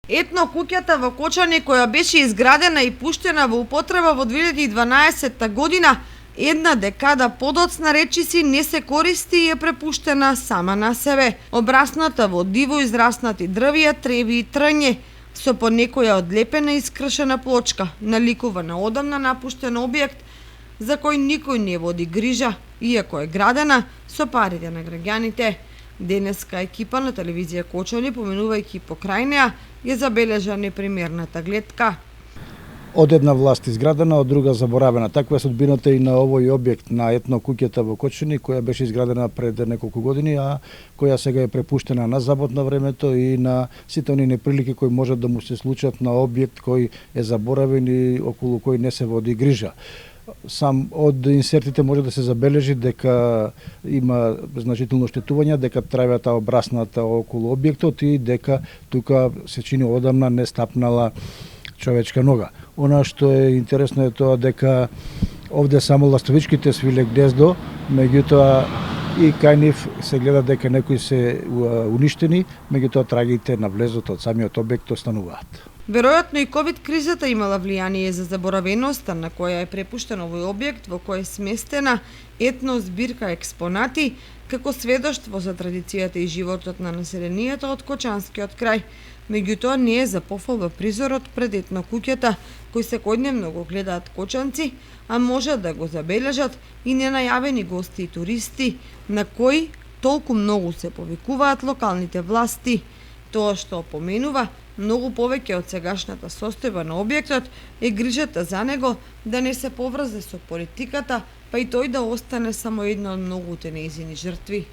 Етно куќата во Кочани, која беше изградена и пуштена во употреба во 2012 година, една декада подоцна речиси не се користи и е препуштена сама на себе. Обрасната во диво израснати дрвја, треви и трње, со по некоја одлепена и скршена плочка, наликува на одамна напуштен објект за кој никој не води грижа, иако е градена со парите на граѓаните. Денеска екипа на телевизија Кочани, поминувајќи покрај неа, ја забележа непримерната гледка. Од една власт изградена, од друга заборавена. Таква е судбината и на овој објект на етно куќата во Кочани, која беше изградена пред неколку години, а која сега е препуштена на забот на времето и на сите оние неприлики кои можат да му се случат на објект кој е заборавен и околу кој не се води грижа. Сам од инсертите може да се забележи дека има значително штетување, дека травјата обрасната околу објектот и дека тука се чини одамна не стапнала човечка нога. Она што е интересно е тоа дека овде само ластовичките свиле гнездо, меѓутоа и кај нив се гледа дека некои се уништени, меѓутоа трагите на влезот од самиот објект остануваат. Веројатно и ковид кризата имала влијание за заборавеноста на која е препуштен овој објект во кој е сместена етно збирка експонати како сведоштво за традицијата и животот на населението од Кочанскиот крај. Меѓутоа не е за пофалба призорот пред етно куќата, кој секојдневно го гледаат кочанци, а можат да го забележат и ненајавени гости и туристи, на кои толку многу се повикуваат локалните власти. Тоа што опоменува, многу повеќе од сегашната состојба на објектот е грижата за него да не се поврзе со политиката, па и тој да остане само една од многуте нејзини жртви.